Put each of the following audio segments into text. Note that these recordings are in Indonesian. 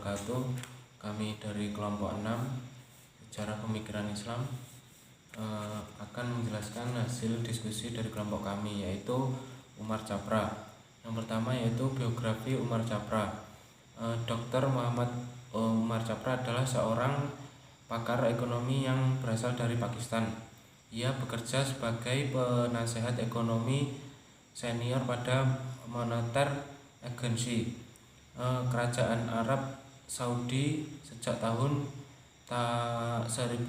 wabarakatuh. Kami dari kelompok 6 Sejarah Pemikiran Islam akan menjelaskan hasil diskusi dari kelompok kami, yaitu Umar Chapra. Yang pertama yaitu biografi Umar Chapra. Dr. Muhammad Umar Chapra adalah seorang pakar ekonomi yang berasal dari Pakistan. Ia bekerja sebagai penasehat ekonomi senior pada Moneter Agency Kerajaan Arab Saudi sejak tahun 1965.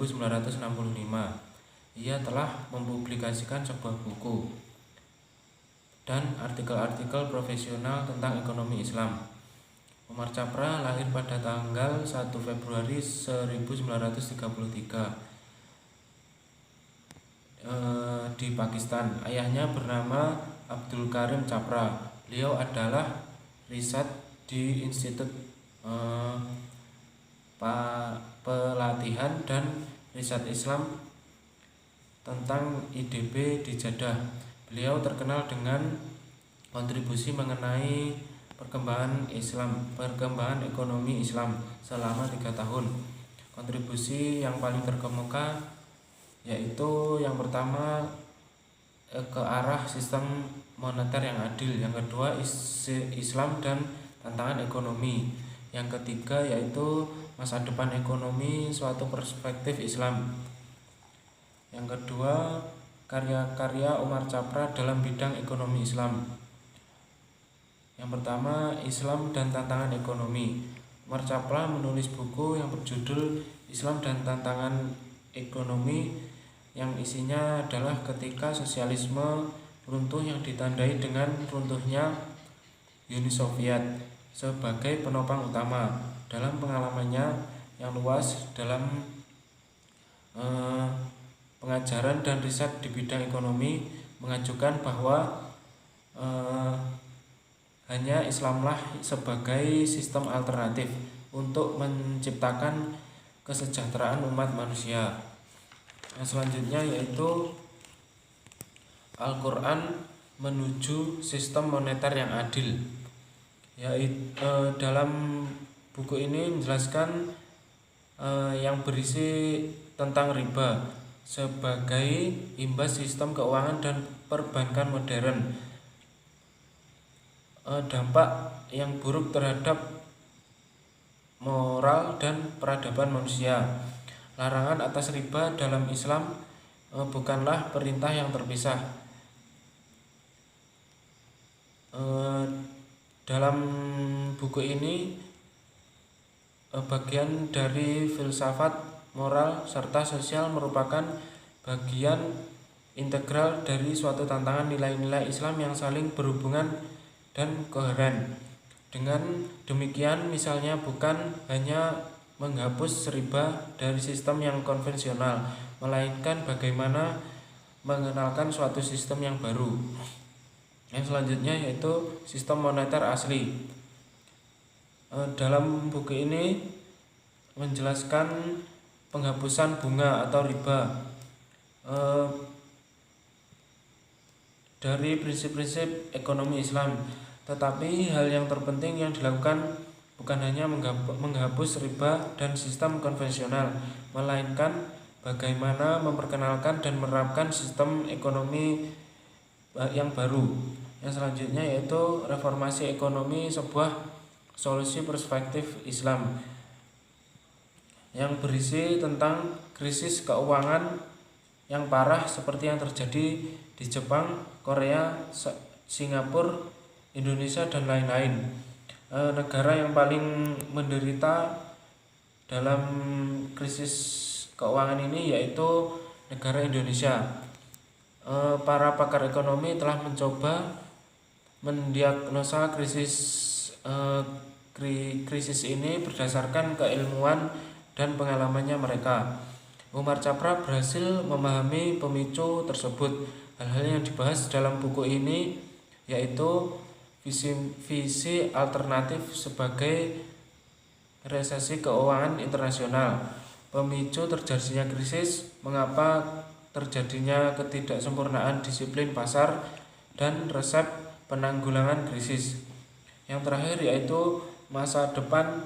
Ia telah mempublikasikan sebuah buku dan artikel-artikel profesional tentang ekonomi Islam. Umar Chapra lahir pada tanggal 1 Februari 1933 di Pakistan. Ayahnya bernama Abdul Karim Chapra. Beliau adalah riset di Institut Pelatihan dan Riset Islam tentang IDB di Jeddah. Beliau terkenal dengan kontribusi mengenai perkembangan ekonomi Islam selama 3 tahun. Kontribusi yang paling terkemuka yaitu yang pertama ke arah sistem moneter yang adil, yang kedua Islam dan tantangan ekonomi, yang ketiga yaitu masa depan ekonomi suatu perspektif Islam, yang kedua karya-karya Umar Chapra dalam bidang ekonomi Islam. Yang pertama, Islam dan tantangan ekonomi. Umar Chapra menulis buku yang berjudul Islam dan Tantangan Ekonomi, yang isinya adalah ketika sosialisme runtuh yang ditandai dengan runtuhnya Uni Soviet sebagai penopang utama. Dalam pengalamannya yang luas dalam pengajaran dan riset di bidang ekonomi, mengajukan bahwa hanya Islamlah sebagai sistem alternatif untuk menciptakan kesejahteraan umat manusia. Yang selanjutnya yaitu Al-Quran menuju sistem moneter yang adil. Dalam buku ini menjelaskan yang berisi tentang riba sebagai imbas sistem keuangan dan perbankan modern, dampak yang buruk terhadap moral dan peradaban manusia. Larangan atas riba dalam Islam bukanlah perintah yang terpisah. Dalam buku ini bagian dari filsafat, moral, serta sosial merupakan bagian integral dari suatu tantangan nilai-nilai Islam yang saling berhubungan dan koheren. Dengan demikian, misalnya bukan hanya menghapus riba dari sistem yang konvensional, melainkan bagaimana mengenalkan suatu sistem yang baru. Yang selanjutnya yaitu sistem moneter asli. Dalam buku ini menjelaskan penghapusan bunga atau riba dari prinsip-prinsip ekonomi Islam. Tetapi hal yang terpenting yang dilakukan bukan hanya menghapus riba dan sistem konvensional, melainkan bagaimana memperkenalkan dan menerapkan sistem ekonomi yang baru. Yang selanjutnya yaitu reformasi ekonomi, sebuah solusi perspektif Islam yang berisi tentang krisis keuangan yang parah seperti yang terjadi di Jepang, Korea, Singapura, Indonesia, dan lain-lain. Negara yang paling menderita dalam krisis keuangan ini yaitu negara Indonesia. Para pakar ekonomi telah mencoba mendiagnosa krisis ini berdasarkan keilmuan dan pengalamannya mereka. Umar Chapra berhasil memahami pemicu tersebut. Hal-hal yang dibahas dalam buku ini yaitu visi alternatif sebagai resesi keuangan internasional, pemicu terjadinya krisis, mengapa terjadinya ketidaksempurnaan disiplin pasar, dan resep penanggulangan krisis. Yang terakhir yaitu masa depan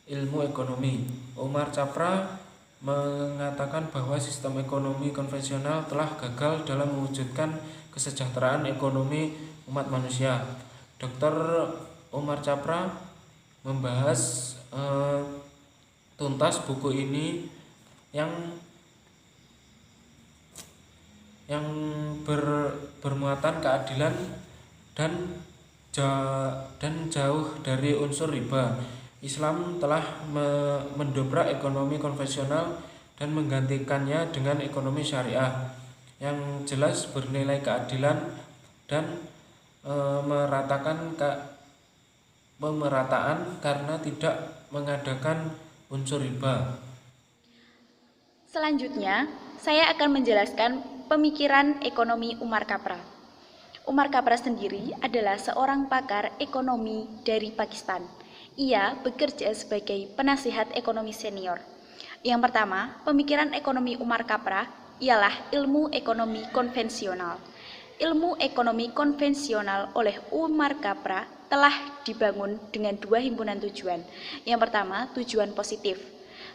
ilmu ekonomi. Umar Chapra mengatakan bahwa sistem ekonomi konvensional telah gagal dalam mewujudkan kesejahteraan ekonomi umat manusia. Dr. Umar Chapra membahas tuntas buku ini yang bermuatan keadilan dan jauh dari unsur riba. Islam telah mendobrak ekonomi konvensional dan menggantikannya dengan ekonomi syariah yang jelas bernilai keadilan dan pemerataan karena tidak mengadakan unsur riba. Selanjutnya, saya akan menjelaskan pemikiran ekonomi Umar Chapra. Umar Chapra sendiri adalah seorang pakar ekonomi dari Pakistan. Ia bekerja sebagai penasihat ekonomi senior. Yang pertama, pemikiran ekonomi Umar Chapra ialah ilmu ekonomi konvensional. Ilmu ekonomi konvensional oleh Umar Chapra telah dibangun dengan dua himpunan tujuan. Yang pertama, tujuan positif.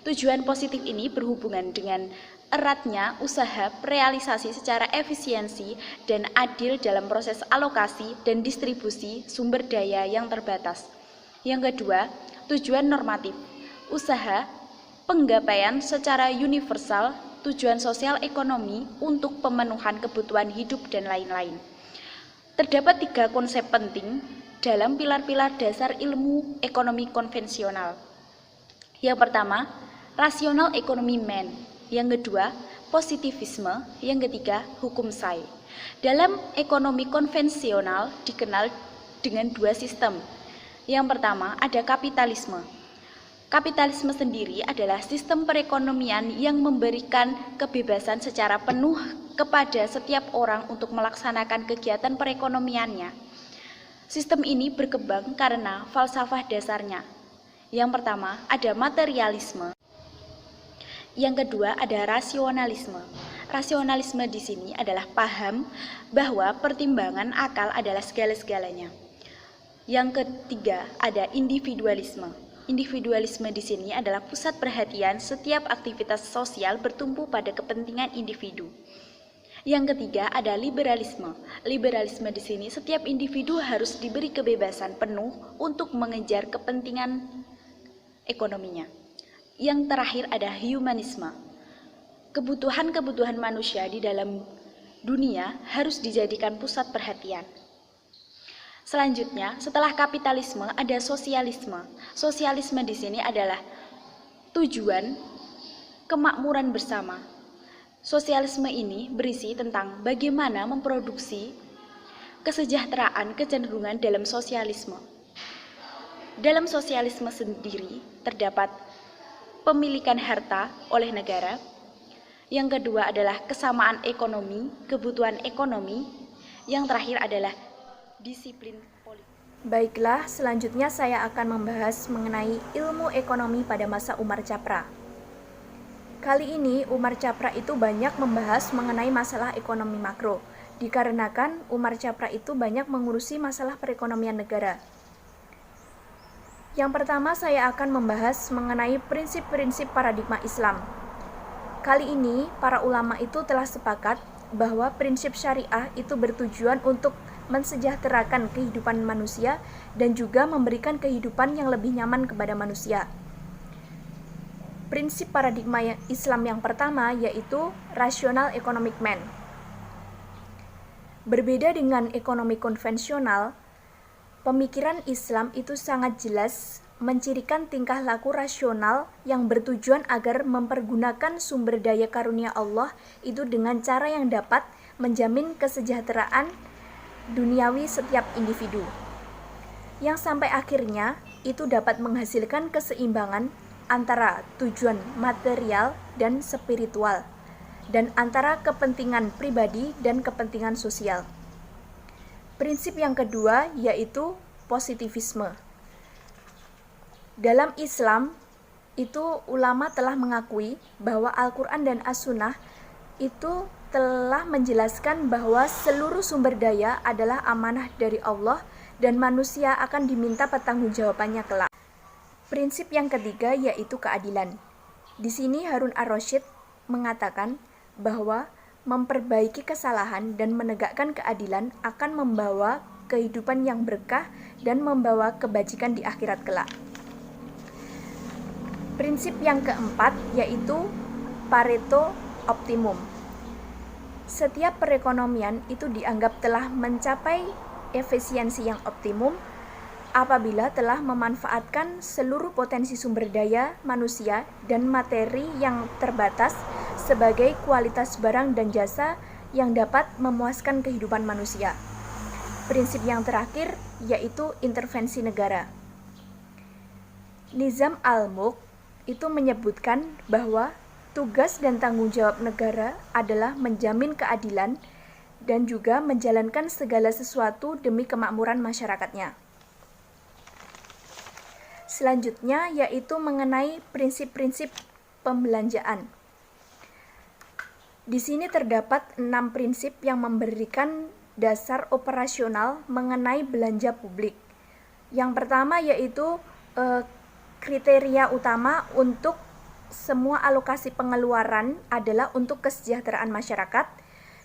Tujuan positif ini berhubungan dengan eratnya usaha realisasi secara efisiensi dan adil dalam proses alokasi dan distribusi sumber daya yang terbatas. Yang kedua, tujuan normatif. Usaha penggapaian secara universal tujuan sosial ekonomi untuk pemenuhan kebutuhan hidup dan lain-lain. Terdapat 3 konsep penting dalam pilar-pilar dasar ilmu ekonomi konvensional. Yang pertama, rasional ekonomi man. Yang kedua, positivisme. Yang ketiga, hukum Sai. Dalam ekonomi konvensional dikenal dengan 2 sistem. Yang pertama, ada kapitalisme. Kapitalisme sendiri adalah sistem perekonomian yang memberikan kebebasan secara penuh kepada setiap orang untuk melaksanakan kegiatan perekonomiannya. Sistem ini berkembang karena falsafah dasarnya. Yang pertama, ada materialisme. Yang kedua, ada rasionalisme. Rasionalisme di sini adalah paham bahwa pertimbangan akal adalah segala-segalanya. Yang ketiga, ada individualisme. Individualisme di sini adalah pusat perhatian setiap aktivitas sosial bertumpu pada kepentingan individu. Yang ketiga, ada liberalisme. Liberalisme di sini setiap individu harus diberi kebebasan penuh untuk mengejar kepentingan ekonominya. Yang terakhir ada humanisme. Kebutuhan-kebutuhan manusia di dalam dunia harus dijadikan pusat perhatian. Selanjutnya, setelah kapitalisme ada sosialisme. Sosialisme di sini adalah tujuan kemakmuran bersama. Sosialisme ini berisi tentang bagaimana memproduksi kesejahteraan kecenderungan dalam sosialisme. Dalam sosialisme sendiri terdapat pemilikan harta oleh negara. Yang kedua adalah kesamaan ekonomi, kebutuhan ekonomi. Yang terakhir adalah disiplin politik. Baiklah, selanjutnya saya akan membahas mengenai ilmu ekonomi pada masa Umar Chapra. Kali ini Umar Chapra itu banyak membahas mengenai masalah ekonomi makro, dikarenakan Umar Chapra itu banyak mengurusi masalah perekonomian negara. Yang pertama saya akan membahas mengenai prinsip-prinsip paradigma Islam. Kali ini para ulama itu telah sepakat bahwa prinsip syariah itu bertujuan untuk mensejahterakan kehidupan manusia dan juga memberikan kehidupan yang lebih nyaman kepada manusia. Prinsip paradigma Islam yang pertama yaitu rational economic man. Berbeda dengan ekonomi konvensional, pemikiran Islam itu sangat jelas mencirikan tingkah laku rasional yang bertujuan agar mempergunakan sumber daya karunia Allah itu dengan cara yang dapat menjamin kesejahteraan duniawi setiap individu, yang sampai akhirnya itu dapat menghasilkan keseimbangan antara tujuan material dan spiritual, dan antara kepentingan pribadi dan kepentingan sosial. Prinsip yang kedua yaitu positivisme. Dalam Islam, itu ulama telah mengakui bahwa Al-Quran dan As-Sunnah itu telah menjelaskan bahwa seluruh sumber daya adalah amanah dari Allah dan manusia akan diminta pertanggungjawabannya kelak. Prinsip yang ketiga yaitu keadilan. Di sini Harun ar-Rasyid mengatakan bahwa memperbaiki kesalahan dan menegakkan keadilan akan membawa kehidupan yang berkah dan membawa kebajikan di akhirat kelak. Prinsip yang keempat yaitu Pareto Optimum. Setiap perekonomian itu dianggap telah mencapai efisiensi yang optimum apabila telah memanfaatkan seluruh potensi sumber daya manusia dan materi yang terbatas sebagai kualitas barang dan jasa yang dapat memuaskan kehidupan manusia. Prinsip yang terakhir yaitu intervensi negara. Nizam al-Mulk itu menyebutkan bahwa tugas dan tanggung jawab negara adalah menjamin keadilan dan juga menjalankan segala sesuatu demi kemakmuran masyarakatnya. Selanjutnya yaitu mengenai prinsip-prinsip pembelanjaan. Di sini terdapat 6 prinsip yang memberikan dasar operasional mengenai belanja publik. Yang pertama yaitu kriteria utama untuk semua alokasi pengeluaran adalah untuk kesejahteraan masyarakat.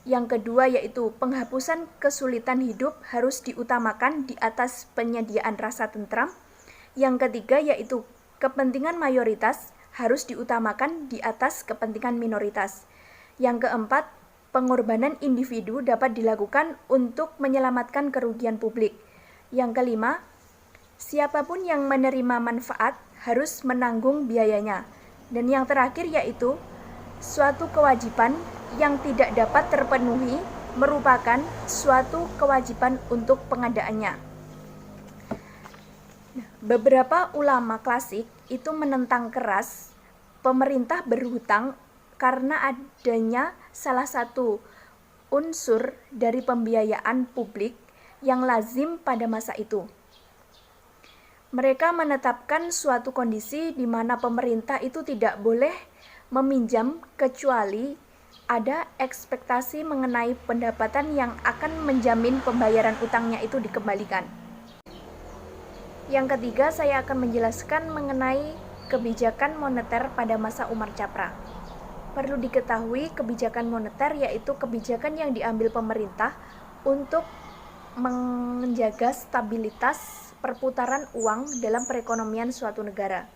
Yang kedua yaitu penghapusan kesulitan hidup harus diutamakan di atas penyediaan rasa tentram. Yang ketiga yaitu kepentingan mayoritas harus diutamakan di atas kepentingan minoritas. Yang keempat, pengorbanan individu dapat dilakukan untuk menyelamatkan kerugian publik. Yang kelima, siapapun yang menerima manfaat harus menanggung biayanya. Dan yang terakhir yaitu suatu kewajiban yang tidak dapat terpenuhi merupakan suatu kewajiban untuk pengadaannya. Beberapa ulama klasik itu menentang keras pemerintah berhutang karena adanya salah satu unsur dari pembiayaan publik yang lazim pada masa itu. Mereka menetapkan suatu kondisi di mana pemerintah itu tidak boleh meminjam kecuali ada ekspektasi mengenai pendapatan yang akan menjamin pembayaran utangnya itu dikembalikan. Yang ketiga, saya akan menjelaskan mengenai kebijakan moneter pada masa Umar Chapra. Perlu diketahui, kebijakan moneter yaitu kebijakan yang diambil pemerintah untuk menjaga stabilitas perputaran uang dalam perekonomian suatu negara.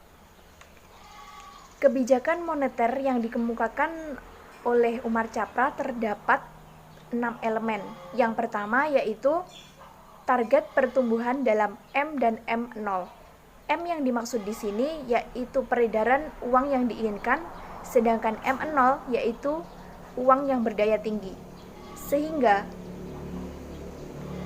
Kebijakan moneter yang dikemukakan oleh Umar Chapra terdapat 6 elemen. Yang pertama yaitu target pertumbuhan dalam M dan M0. M yang dimaksud di sini yaitu peredaran uang yang diinginkan, sedangkan M0 yaitu uang yang berdaya tinggi. Sehingga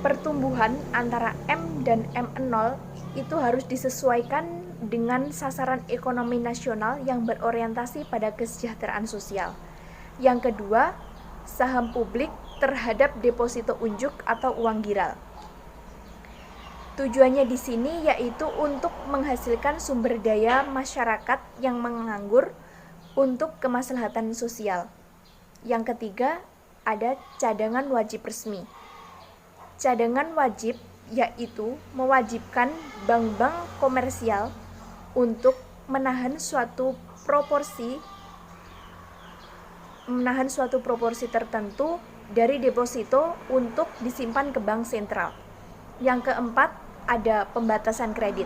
pertumbuhan antara M dan M0 itu harus disesuaikan dengan sasaran ekonomi nasional yang berorientasi pada kesejahteraan sosial. Yang kedua, saham publik terhadap deposito unjuk atau uang giral. Tujuannya di sini yaitu untuk menghasilkan sumber daya masyarakat yang menganggur untuk kemaslahatan sosial. Yang ketiga, ada cadangan wajib resmi. Cadangan wajib yaitu mewajibkan bank-bank komersial untuk menahan suatu proporsi tertentu dari deposito untuk disimpan ke bank sentral. Yang keempat, ada pembatasan kredit.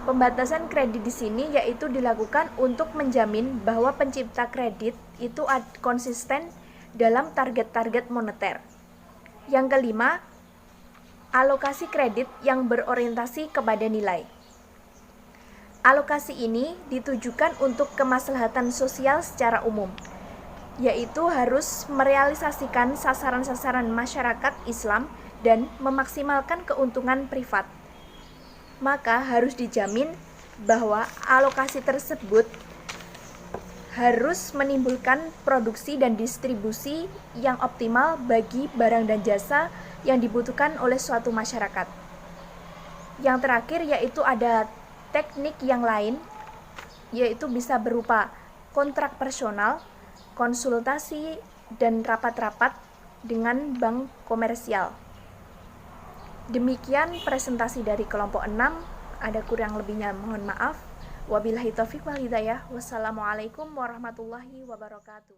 Pembatasan kredit di sini yaitu dilakukan untuk menjamin bahwa pencipta kredit itu konsisten dalam target-target moneter. Yang kelima, alokasi kredit yang berorientasi kepada nilai. Alokasi ini ditujukan untuk kemaslahatan sosial secara umum, yaitu harus merealisasikan sasaran-sasaran masyarakat Islam dan memaksimalkan keuntungan privat. Maka harus dijamin bahwa alokasi tersebut harus menimbulkan produksi dan distribusi yang optimal bagi barang dan jasa yang dibutuhkan oleh suatu masyarakat. Yang terakhir yaitu ada teknik yang lain, yaitu bisa berupa kontrak personal, konsultasi, dan rapat-rapat dengan bank komersial. Demikian presentasi dari kelompok 6, ada kurang lebihnya mohon maaf. Wabillahi taufiq wal hidayah. Wassalamualaikum warahmatullahi wabarakatuh.